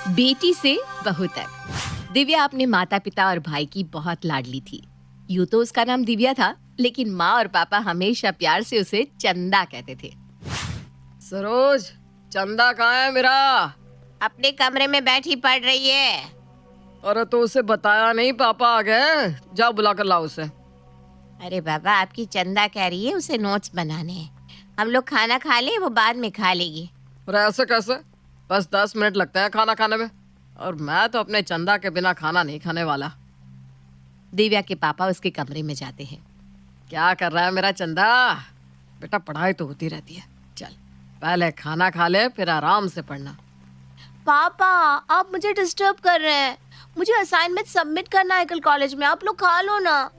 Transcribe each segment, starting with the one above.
बेटी से बहू तक दिव्या अपने माता पिता और भाई की बहुत लाडली थी। यूं तो उसका नाम दिव्या था, लेकिन माँ और पापा हमेशा प्यार से उसे चंदा कहते थे। सरोज, चंदा कहाँ है मेरा? अपने कमरे में बैठी पढ़ रही है। अरे तो उसे बताया नहीं, पापा आ गए। जाओ बुला कर लाओ उसे। अरे बाबा, आपकी चंदा कह रही है उसे नोट्स बनाने हैं। हम लोग खाना खा ले, वो बाद में खा लेगी। अरे ऐसे कैसे? बस 10 मिनट लगता है खाना खाने में, और मैं तो अपने चंदा के बिना खाना नहीं खाने वाला। दिव्या के पापा उसके कमरे में जाते हैं। क्या कर रहा है मेरा चंदा? बेटा पढ़ाई तो होती रहती है, चल पहले खाना खा ले, फिर आराम से पढ़ना। पापा, आप मुझे डिस्टर्ब कर रहे हैं। मुझे असाइनमेंट सबमिट करना है कल कॉलेज में। आप लोग खा लो ना।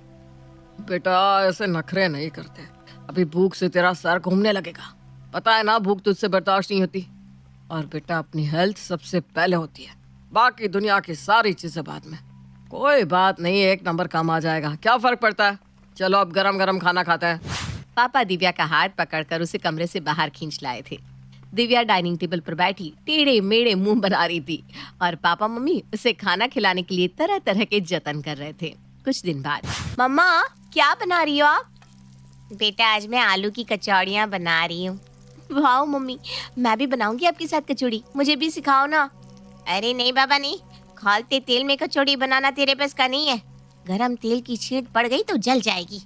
बेटा ऐसे नखरे नहीं करते, अभी भूख से तेरा सर घूमने लगेगा। पता है ना, भूख तुझसे बर्दाश्त नहीं होती। और बेटा अपनी हेल्थ सबसे पहले होती है, बाकी दुनिया की सारी चीजें बाद में। कोई बात नहीं, 1 नंबर काम आ जाएगा, क्या फर्क पड़ता है। चलो अब गरम गरम खाना खाते हैं। पापा दिव्या का हाथ पकड़कर उसे कमरे से बाहर खींच लाए थे। दिव्या डाइनिंग टेबल पर बैठी टेढ़े मेढ़े मुंह बना रही थी और पापा मम्मी उसे खाना खिलाने के लिए तरह तरह के जतन कर रहे थे। कुछ दिन बाद, मम्मा क्या बना रही हो आप? बेटा आज मैं आलू की कचौड़ियाँ बना रही हूँ। वाह मम्मी, मैं भी बनाऊंगी आपके साथ कचौड़ी, मुझे भी सिखाओ ना। अरे नहीं बाबा नहीं, खौलते तेल में कचौड़ी बनाना तेरे बस का नहीं है। गरम तेल की छींट पड़ गई तो जल जाएगी।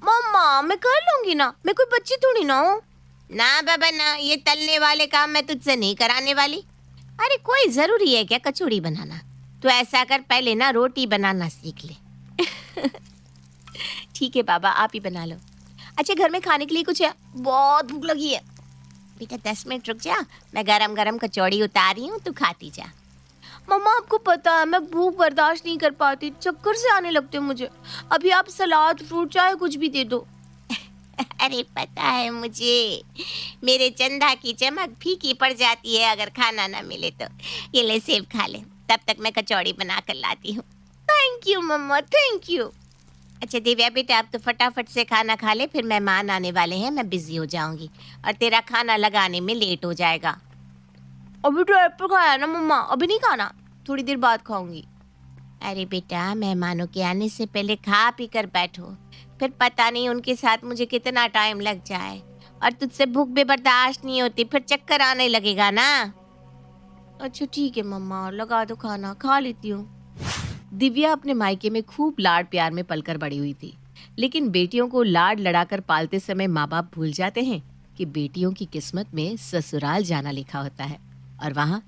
मम्मा मैं कर लूंगी ना, मैं कोई बच्ची थोड़ी ना हूँ। ना बाबा ना, ये तलने वाले काम मैं तुझसे नहीं कराने वाली। अरे कोई जरूरी है क्या कचौड़ी बनाना? तो ऐसा कर, पहले ना रोटी बनाना सीख ले। ठीक है बाबा, आप ही बना लो। अच्छा घर में खाने के लिए कुछ है? बहुत भूख लगी है। बेटा 10 मिनट रुक जा, मैं गरम गरम कचौड़ी उतारी हूँ, तू खाती जा। मम्मा आपको पता है मैं भूख बर्दाश्त नहीं कर पाती, चक्कर से आने लगते मुझे। अभी आप सलाद फ्रूट चाहे कुछ भी दे दो। अरे पता है मुझे, मेरे चंदा की चमक फीकी पड़ जाती है अगर खाना ना मिले तो। ये ले सेब खा ले, तब तक मैं कचौड़ी बना कर लाती हूँ। Thank you mumma, thank you. अच्छा दिव्या बेटा, अब तो फटाफट से खाना खा ले, फिर मेहमान आने वाले हैं, मैं बिजी हो जाऊंगी और तेरा खाना लगाने में लेट हो जाएगा। अभी तो एप्पल खाया ना मम्मा, अभी नहीं खाना, थोड़ी देर बाद खाऊंगी। अरे बेटा, मेहमानों के आने से पहले खा पी कर बैठो, फिर पता नहीं उनके साथ मुझे कितना टाइम लग जाए, और तुझसे भूख भी बर्दाश्त नहीं होती, फिर चक्कर आने लगेगा ना। अच्छा ठीक है मम्मा, लगा दो खाना, खा लेती हूँ। दिव्या अपने मायके में खूब लाड प्यार में पलकर बड़ी हुई थी, लेकिन बेटियों को लाड लड़ाकर पालते समय माँ बाप भूल जाते हैं कि बेटियों की किस्मत में ससुराल जाना लिखा होता है और वहाँ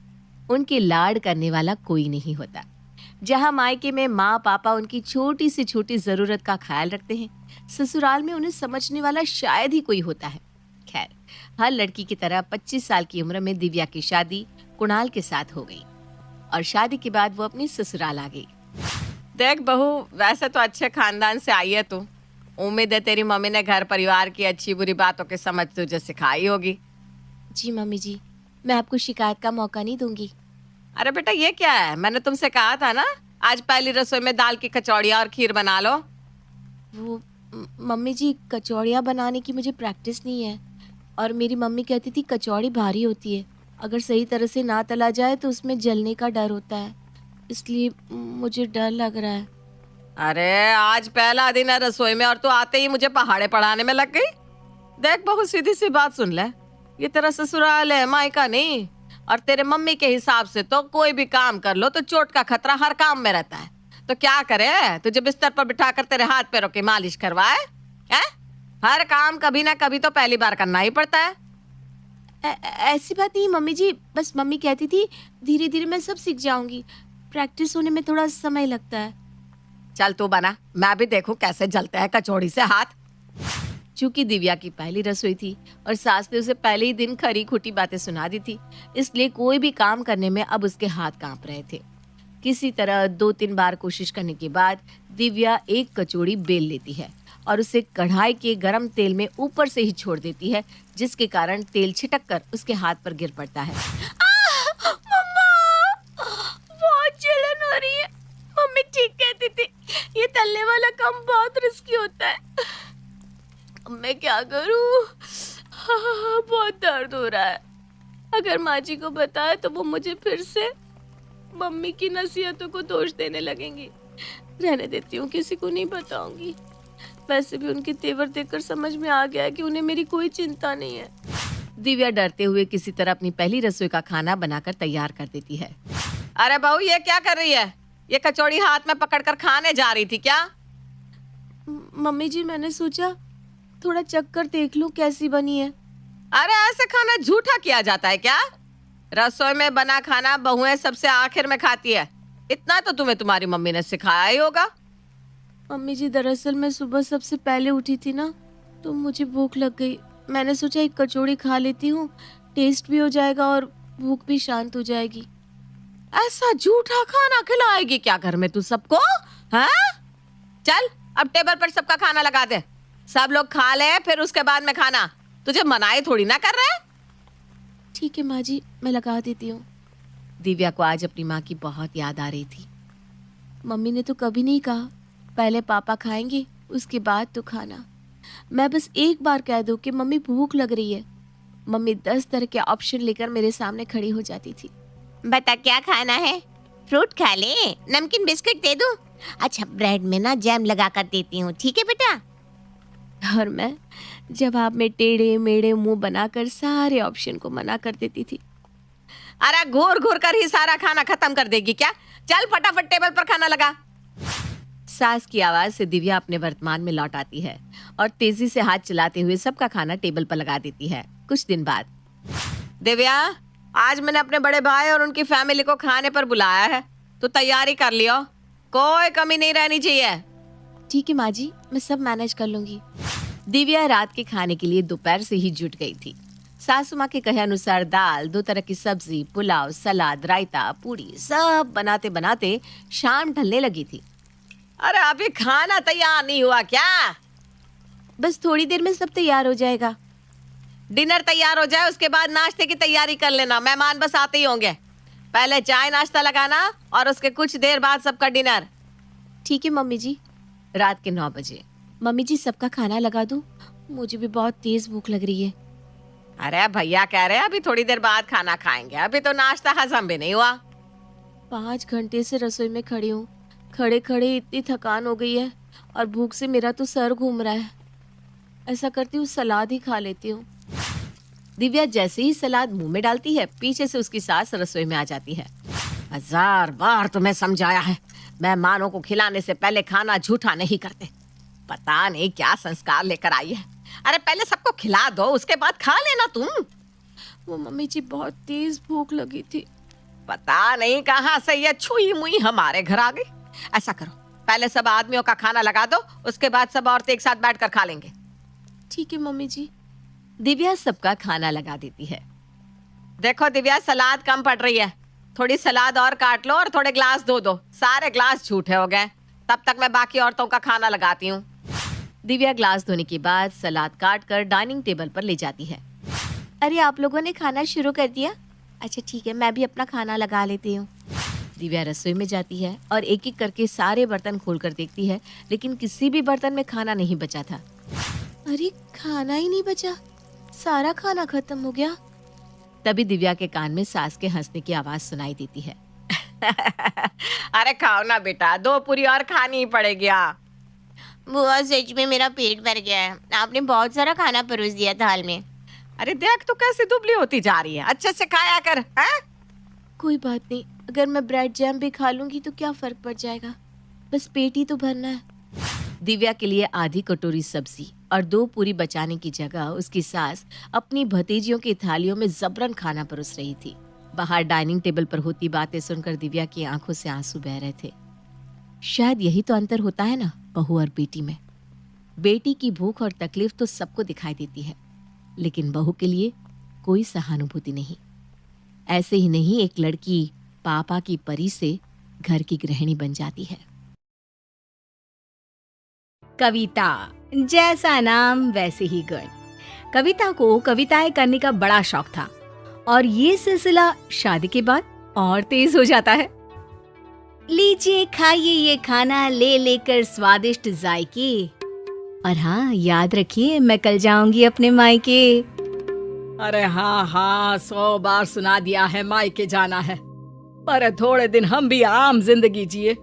उनके लाड करने वाला कोई नहीं होता। जहाँ मायके में माँ पापा उनकी छोटी से छोटी जरूरत का ख्याल रखते हैं, ससुराल में उन्हें समझने वाला शायद ही कोई होता है। खैर, हर लड़की की तरह 25 साल की उम्र में दिव्या की शादी कुणाल के साथ हो गई और शादी के बाद वो अपनी ससुराल आ गई। देख बहू, वैसे तो अच्छे खानदान से आई है तू। उम्मीद है तेरी मम्मी ने घर परिवार की अच्छी बुरी बातों की समझ तुझे सिखाई होगी। जी मम्मी जी, मैं आपको शिकायत का मौका नहीं दूंगी। अरे बेटा ये क्या है, मैंने तुमसे कहा था ना आज पहली रसोई में दाल की कचौड़ियाँ और खीर बना लो। वो मम्मी जी, कचौड़ियाँ बनाने की मुझे प्रैक्टिस नहीं है, और मेरी मम्मी कहती थी कचौड़ी भारी होती है, अगर सही तरह से ना तला जाए तो उसमें जलने का डर होता है, इसलिए मुझे डर लग रहा है। अरे आज पहला दिन है रसोई में और तू आते ही मुझे पहाड़े पढ़ाने में लग गई। देख बहू, सीधी सी बात सुन ले, ये तेरा ससुराल है, मायका नहीं। और तेरे मम्मी के हिसाब से तो कोई भी काम कर लो तो चोट का खतरा हर काम में रहता है। तो क्या करे, तुझे बिस्तर पर बिठा कर तेरे हाथ पैरों की मालिश करवाए है? हर काम कभी ना कभी तो पहली बार करना ही पड़ता है। ऐसी बात नहीं मम्मी जी, बस मम्मी कहती थी धीरे धीरे मैं सब सीख जाऊंगी, प्रैक्टिस होने में थोड़ा समय लगता है। चल तू बना, मैं भी देखूं कैसे जलता है कचौड़ी से हाथ। चूंकि दिव्या की पहली रसोई थी और सास ने उसे पहले ही दिन खरी खोटी बातें सुना दी थी, इसलिए कोई भी काम करने में अब उसके हाथ कांप रहे थे। किसी तरह 2-3 बार कोशिश करने के बाद दिव्या एक कचौड़ी बेल लेती है और उसे कढ़ाई के गरम तेल में ऊपर से ही छोड़ देती है, जिसके कारण तेल छिटक कर उसके हाथ पर गिर पड़ता है। बहुत जलन हो रही है। मम्मी ठीक कहती थी, ये तलने वाला काम बहुत रिस्की होता है। अब मैं क्या करूं? बहुत दर्द हो रहा है। अगर माँ जी को बताया तो वो मुझे फिर से मम्मी की नसीहतों को दोष देने लगेंगी। रहने देती हूँ, किसी को नहीं बताऊंगी। वैसे भी उनके तेवर देखकर समझ में आ गया है कि उन्हें मेरी कोई चिंता नहीं है। दिव्या डरते हुए किसी तरह अपनी पहली रसोई का खाना बनाकर तैयार कर देती है। अरे बहू, ये क्या कर रही है? ये कचौड़ी हाथ में पकड़कर खाने जा रही थी क्या? मम्मी जी, मैंने सोचा थोड़ा चक्कर देख लूं कैसी बनी है। अरे ऐसे खाना झूठा किया जाता है क्या? रसोई में बना खाना बहुएं सबसे आखिर में खाती है। इतना तो तुम्हें तुम्हारी मम्मी ने सिखाया ही होगा। मम्मी जी, दरअसल मैं सुबह सबसे पहले उठी थी ना, तो मुझे भूख लग गई। मैंने सोचा एक कचौड़ी खा लेती हूँ, टेस्ट भी हो जाएगा और भूख भी शांत हो जाएगी। ऐसा झूठा खाना खिलाएगी क्या घर में तू सबको? हाँ? चल अब टेबल पर सबका खाना लगा दे। सब लोग खा ले, फिर उसके बाद में खाना। तुझे मनाई थोड़ी ना कर रहे। ठीक है माँ जी, मैं लगा देती हूँ। दिव्या को आज अपनी माँ की बहुत याद आ रही थी। मम्मी ने तो कभी नहीं कहा पहले पापा खाएंगे उसके बाद तो खाना। मैं बस एक बार कह दूं कि मम्मी भूख लग रही है, मम्मी 10 तरह के ऑप्शन लेकर मेरे सामने खड़ी हो जाती थी। बता क्या खाना है? फ्रूट खा ले, नमकीन बिस्किट दे दूं? अच्छा, ब्रेड में ना जैम लगा कर देती हूँ, ठीक है बेटा? और मैं जवाब में टेढ़े मेढ़े मुंह बनाकर सारे ऑप्शन को मना कर देती थी। अरे घूर घूर कर ही सारा खाना खत्म कर देगी क्या? चल फटाफट टेबल पर खाना लगा। सास की आवाज से दिव्या अपने वर्तमान में लौट आती है और तेजी से हाथ चलाते हुए सबका खाना टेबल पर लगा देती है। कुछ दिन बाद, दिव्या, आज मैंने अपने बड़े भाई और उनकी फैमिली को खाने पर बुलाया है, तो तैयारी कर लियो, कोई कमी नहीं रहनी चाहिए। ठीक है माँ जी, मैं सब मैनेज कर लूंगी। दिव्या रात के खाने के लिए दोपहर से ही जुट गई थी। सासू माँ के कहे अनुसार दाल, 2 तरह की सब्जी, पुलाव, सलाद, रायता, पूरी सब बनाते बनाते शाम ढलने लगी थी। अरे अभी खाना तैयार नहीं हुआ क्या? बस थोड़ी देर में सब तैयार हो जाएगा। डिनर तैयार हो जाए उसके बाद नाश्ते की तैयारी कर लेना, मेहमान बस आते ही होंगे। पहले चाय नाश्ता लगाना और उसके कुछ देर बाद सबका डिनर। ठीक है मम्मी जी। रात के 9 बजे। मम्मी जी, सबका खाना लगा दूं? मुझे भी बहुत तेज भूख लग रही है। अरे भैया कह रहे हैं अभी थोड़ी देर बाद खाना खाएंगे, अभी तो नाश्ता हजम भी नहीं हुआ। 5 घंटे से रसोई में खड़ी हूँ, खड़े खड़े इतनी थकान हो गई है और भूख से मेरा तो सर घूम रहा है। ऐसा करती हूँ सलाद ही खा लेती हूँ। दिव्या जैसे ही सलाद मुंह में डालती है, पीछे से उसकी सास रसोई में आ जाती है। 1000 बार तुम्हें समझाया है, मेहमानों को खिलाने से पहले खाना झूठा नहीं करते। पता नहीं क्या संस्कार लेकर आई है। अरे पहले सबको खिला दो, उसके बाद खा लेना तुम। वो मम्मी जी, बहुत तेज भूख लगी थी। पता नहीं कहाँ से ये छुई मुई हमारे घर आ गई। ऐसा करो, पहले सब आदमियों का खाना लगा दो, उसके बाद सब औरतें एक साथ बैठकर खा लेंगे। ठीक है मम्मी जी। दिव्या सबका खाना लगा देती है। देखो दिव्या, सलाद कम पड़ रही है, थोड़ी सलाद और काट लो और थोड़े ग्लास धो दो। सारे ग्लास झूठे हो गए। तब तक मैं बाकी औरतों का खाना लगाती हूँ। दिव्या ग्लास धोने के बाद सलाद काट कर डाइनिंग टेबल पर ले जाती है। अरे आप लोगों ने खाना शुरू कर दिया? अच्छा ठीक है, मैं भी अपना खाना लगा लेती हूँ। दिव्या रसोई में जाती है और एक एक करके सारे बर्तन खोलकर देखती है, लेकिन किसी भी बर्तन में खाना नहीं बचा था। अरे खाना ही नहीं बचा, सारा खाना खत्म हो गया। तभी दिव्या के कान में सास के हंसने की आवाज सुनाई देती है। अरे खाओ ना बेटा, 2 पूरी और खानी ही पड़ेगी। बुआ, सच में मेरा पेट भर गया है, आपने बहुत सारा खाना परोस दिया थाल में। अरे देख तो कैसी दुबली होती जा रही है, अच्छे से खाया कर। है? कोई बात नहीं, अगर मैं ब्रेड जैम भी खा लूंगी तो क्या फर्क पड़ जाएगा, बस पेट ही तो भरना है। दिव्या के लिए आधी कटोरी सब्जी और 2 पूरी बचाने की जगह उसकी सास अपनी भतीजियों की थालियों में जबरन खाना परोस रही थी। बाहर डाइनिंग टेबल पर होती बातें सुनकर दिव्या की आंखों से आंसू बह रहे थे। शायद यही तो अंतर होता है ना बहू और बेटी में। बेटी की भूख और तकलीफ तो सबको दिखाई देती है, लेकिन बहू के लिए कोई सहानुभूति नहीं। ऐसे ही नहीं एक लड़की पापा की परी से घर की गृहिणी बन जाती है। कविता, जैसा नाम वैसे ही गुण। कविता को कविताएं करने का बड़ा शौक था और ये सिलसिला शादी के बाद और तेज हो जाता है। लीजिए खाइए ये खाना, ले लेकर स्वादिष्ट जायके, और हाँ याद रखिए मैं कल जाऊंगी अपने मायके। अरे हाँ हाँ, 100 बार सुना दिया है, मायके जाना है। पर थोड़े दिन हम भी आम जिंदगी जिए,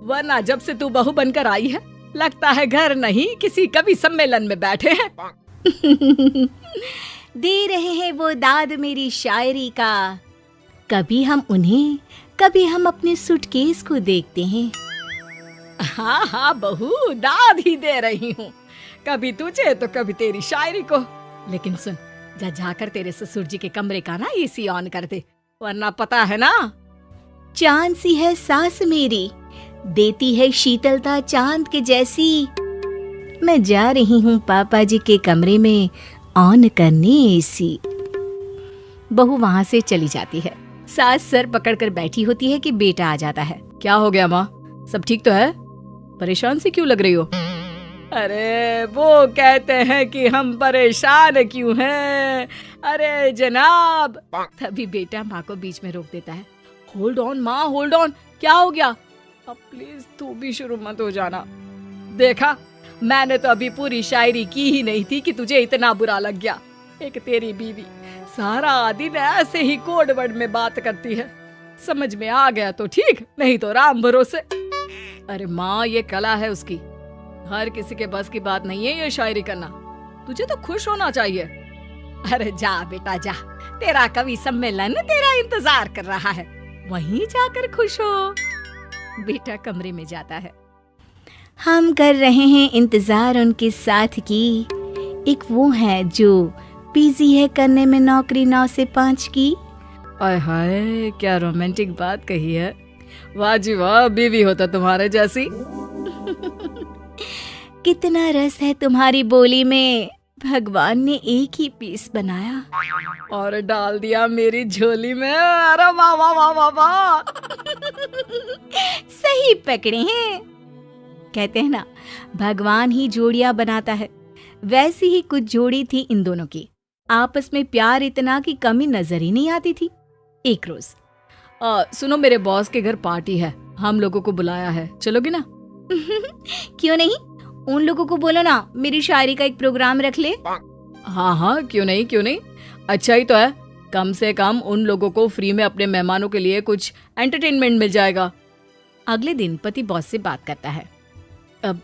वरना जब से तू बहू बनकर आई है लगता है घर नहीं किसी कवि सम्मेलन में बैठे हैं। दे रहे हैं वो दाद मेरी शायरी का, कभी हम उन्हें, कभी हम अपने सूटकेस को देखते हैं। हाँ हाँ बहू, दाद ही दे रही हूँ, कभी तुझे तो कभी तेरी शायरी को। लेकिन सुन, जा जाकर तेरे ससुर जी के कमरे का ना एसी ऑन कर दे, वरना पता है ना। चांद सी है सास मेरी, देती है शीतलता चांद के जैसी। मैं जा रही हूँ पापा जी के कमरे में ऑन करने एसी। बहू वहाँ से चली जाती है। सास सर पकड़कर बैठी होती है कि बेटा आ जाता है। क्या हो गया माँ, सब ठीक तो है? परेशान सी क्यों लग रही हो? अरे वो कहते हैं कि हम परेशान क्यों हैं। अरे जनाब। तभी बेटा माँ को बीच में रोक देता है। होल्ड ऑन माँ, होल्ड ऑन, क्या हो गया? अब प्लीज तू भी शुरू मत हो जाना। देखा, मैंने तो अभी पूरी शायरी की ही नहीं थी कि तुझे इतना बुरा लग गया। एक तेरी बीवी सारा दिन ऐसे ही कोड वर्ड में बात करती है, समझ में आ गया तो ठीक, नहीं तो राम भरोसे। अरे माँ, ये कला है उसकी, हर किसी के बस की बात नहीं है ये शायरी करना। तुझे तो खुश होना चाहिए। अरे जा बेटा जा, तेरा कवि सम्मेलन तेरा इंतजार कर रहा है, वहीं जाकर खुश हो। बेटा कमरे में जाता है। हम कर रहे हैं इंतजार उनके साथ की, एक वो है जो बिजी है करने में नौकरी 9 से 5 की। आय हाय, क्या रोमांटिक बात कही है। वाह जी वाह, बीवी होता तुम्हारे जैसी। कितना रस है तुम्हारी बोली में, भगवान ने एक ही पीस बनाया और डाल दिया मेरी झोली में। अरे वाह वाह वाह वाह वाह। सही पकड़े हैं। कहते हैं ना, भगवान ही जोड़ियां बनाता है, वैसी ही कुछ जोड़ी थी इन दोनों की। आपस में प्यार इतना कि कमी नजर ही नहीं आती थी। एक रोज, सुनो मेरे बॉस के घर पार्टी है, हम लोगों को बुलाया है, चलोगी ना? क्यों नहीं, उन लोगों को बोलो ना मेरी शायरी का एक प्रोग्राम रख ले। हाँ हाँ, क्यों नहीं क्यों नहीं, अच्छा ही तो है, कम से कम उन लोगों को फ्री में अपने मेहमानों के लिए कुछ एंटरटेनमेंट मिल जाएगा। अगले दिन पति बॉस से बात करता है। अब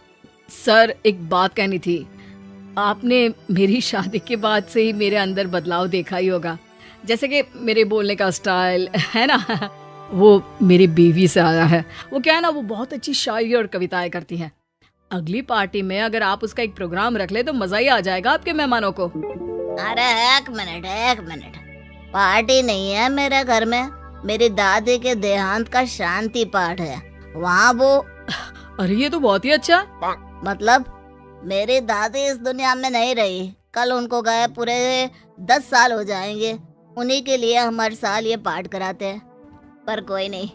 सर, एक बात कहनी थी, आपने मेरी शादी के बाद से ही मेरे अंदर बदलाव देखा ही होगा, जैसे कि मेरे बोलने का स्टाइल है ना, वो मेरी बीवी से आया है। वो क्या है ना, वो बहुत अच्छी शायरी और कविताएं करती है। अगली पार्टी में अगर आप उसका एक प्रोग्राम रख ले तो मजा ही आ जाएगा आपके मेहमानों को। अरे एक मिनट, पार्टी नहीं है मेरे घर में, मेरी दादी के देहांत का शांति पाठ है, वहाँ वो। अरे ये तो बहुत ही अच्छा। मतलब मेरी दादी इस दुनिया में नहीं रही, कल उनको गए पूरे 10 साल हो जाएंगे, उन्हीं के लिए हम हर साल ये पाठ कराते हैं। पर कोई नहीं,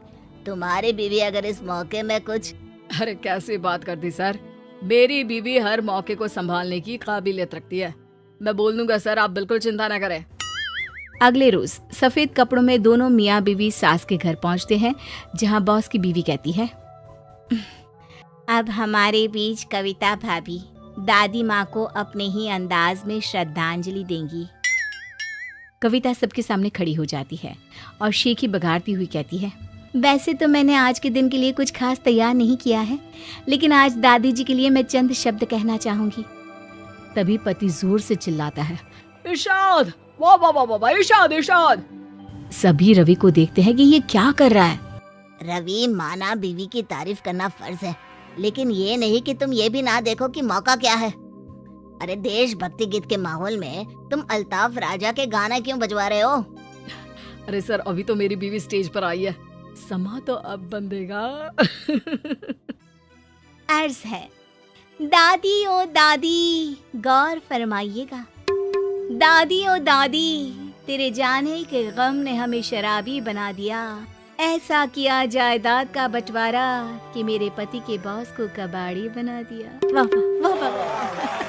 तुम्हारी बीवी अगर इस मौके में कुछ। अरे कैसी बात कर दी सर, मेरी बीवी हर मौके को संभालने की काबिलियत रखती है, मैं बोल दूंगा सर, आप बिल्कुल चिंता न करें। अगले रोज सफेद कपड़ों में दोनों मियाँ बीवी सास के घर पहुंचते हैं, जहां बॉस की बीवी कहती है, अब हमारे बीच कविता भाभी दादी माँ को अपने ही अंदाज में श्रद्धांजलि देंगी। कविता सबके सामने खड़ी हो जाती है और शेखी बघारती हुई कहती है, वैसे तो मैंने आज के दिन के लिए कुछ खास तैयार नहीं किया है, लेकिन आज दादी जी के लिए मैं चंद शब्द कहना चाहूंगी। तभी पति जोर से चिल्लाता है, इरशाद, वाह वाह वाह वाह, इरशाद इरशाद। सभी रवि को देखते हैं कि ये क्या कर रहा है। रवि, माना बीवी की तारीफ करना फर्ज है, लेकिन ये नहीं कि तुम ये भी ना देखो कि मौका क्या है। अरे देशभक्ति गीत के माहौल में तुम अल्ताफ राजा के गाना क्यों बजवा रहे हो? अरे सर, अभी तो मेरी बीवी स्टेज पर आई है, समा तो अब बंधेगा। अर्ज है, दादी ओ दादी गौर फरमाइएगा, दादी ओ दादी तेरे जाने के गम ने हमें शराबी बना दिया, ऐसा किया जायदाद का बंटवारा कि मेरे पति के बॉस को कबाड़ी बना दिया। वाह वाह वाह वाह।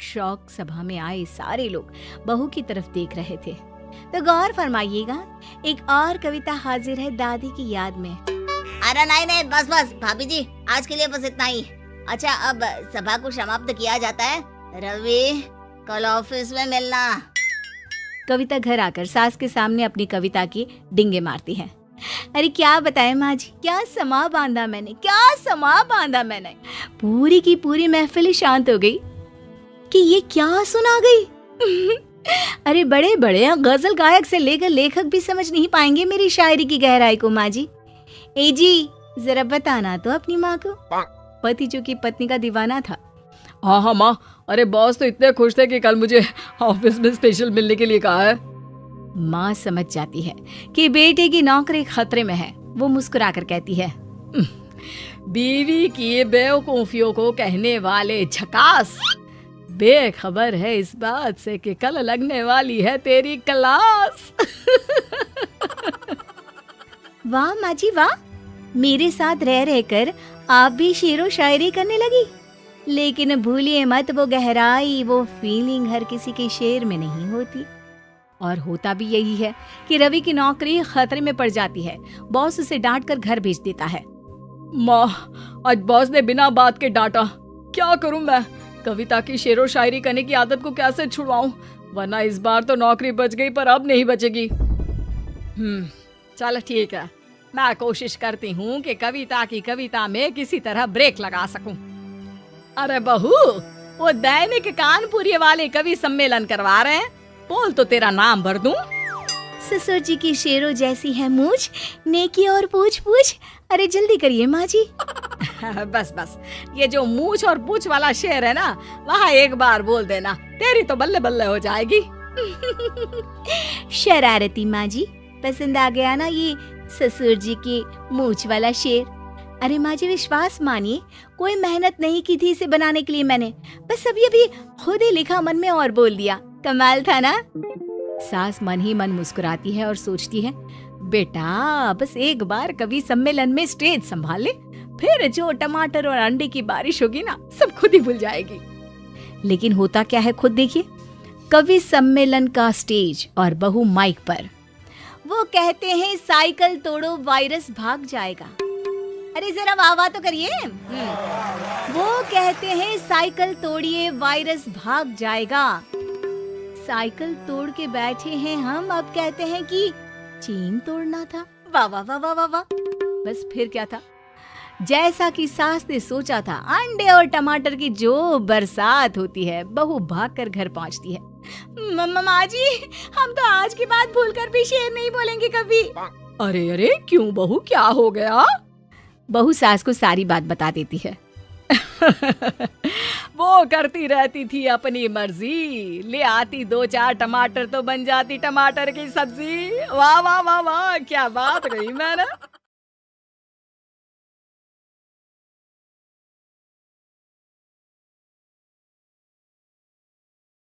शौक सभा में आए सारे लोग बहू की तरफ देख रहे थे। तो गौर फरमाइएगा, एक और कविता हाजिर है दादी की याद में। अरे नहीं, बस भाभी जी, आज के लिए बस इतना ही। अच्छा, अब सभा को समाप्त किया जाता है। रवि, कल ऑफिस में मिलना। कविता घर आकर सास के सामने अपनी कविता की डिंगे मारती है। अरे क्या बताएं माँ जी, क्या समा बांधा मैंने, क्या समा बांधा मैंने। पूरी की पूरी महफिल ही शांत हो गई कि ये क्या सुना गई। अरे बड़े बड़े गजल गायक से लेकर लेखक भी समझ नहीं पाएंगे मेरी शायरी की गहराई को माँ जी। ए जी जरा बताना तो अपनी माँ को। पति जो कि पत्नी का दीवाना था। हाँ हाँ माँ, अरे बॉस तो इतने खुश थे कि कल मुझे ऑफिस में स्पेशल मिलने के लिए कहा है। माँ समझ जाती है कि बेटे की नौकरी खतरे में है। वो मुस्कुराकर कहती है, बीवी की बेवकूफियों को कहने वाले झकास बेखबर है इस बात से कि कल लगने वाली है तेरी क्लास। वाह माँ जी वाह, मेरे साथ रह रहकर आप भी शेरो शायरी करने लगी। लेकिन भूलिए मत वो गहराई, वो फीलिंग हर किसी के शेर में नहीं होती। और होता भी यही है कि रवि की नौकरी खतरे में पड़ जाती है। बॉस उसे डांट कर घर भेज देता है। माँ, आज बॉस ने बिना बात के डांटा, क्या करूं मैं? कविता की शेरो शायरी करने की आदत को कैसे छुड़वाऊं, वरना इस बार तो नौकरी बच गई पर अब नहीं बचेगी। चल ठीक है, मैं कोशिश करती हूँ कि कविता की कविता में किसी तरह ब्रेक लगा सकूं। अरे बहू, वो दैनिक कानपुरी वाले कवि सम्मेलन करवा रहे हैं, बोल तो तेरा नाम भर दूं। ससुर जी की शेरों जैसी है मूछ, नेकी और पूछ पूछ। अरे जल्दी करिए माँ जी। बस बस, ये जो मूछ और पूछ वाला शेर है ना, वहाँ एक बार बोल देना, तेरी तो बल्ले बल्ले हो जाएगी। शरारती माँ जी, पसंद आ गया ना ये ससुर जी की मूछ वाला शेर? अरे माँ जी विश्वास मानिए, कोई मेहनत नहीं की थी इसे बनाने के लिए मैंने, बस अभी अभी खुद ही लिखा मन में और बोल दिया। कमाल था ना? सास मन ही मन मुस्कुराती है और सोचती है, बेटा बस एक बार कवि सम्मेलन में स्टेज संभाल ले, फिर जो टमाटर और अंडे की बारिश होगी ना, सब खुद ही भूल जाएगी। लेकिन होता क्या है खुद देखिए। कवि सम्मेलन का स्टेज और बहू माइक पर। वो कहते हैं साइकिल तोड़ो वायरस भाग जाएगा। अरे जरा वाह वाह तो करिए। वो कहते हैं साइकिल तोड़िए वायरस भाग जाएगा। साइकिल तोड़ के बैठे हैं हम, अब कहते हैं कि चेन तोड़ना था। वाह वाह वाह वाह वाह वाह। बस फिर क्या था, जैसा कि सास ने सोचा था, अंडे और टमाटर की जो बरसात होती है, बहू भागकर घर पहुंचती है। माँ जी, हम तो आज की बात भूलकर भी शेर नहीं बोलेंगे कभी। अरे अरे क्यों बहू, क्या हो गया? बहू सास को सारी बात बता देती है। वो करती रहती थी अपनी मर्जी, ले आती 2-4 टमाटर तो बन जाती टमाटर की सब्जी। वाह वाह वाह वाह, क्या बात कही मैंने।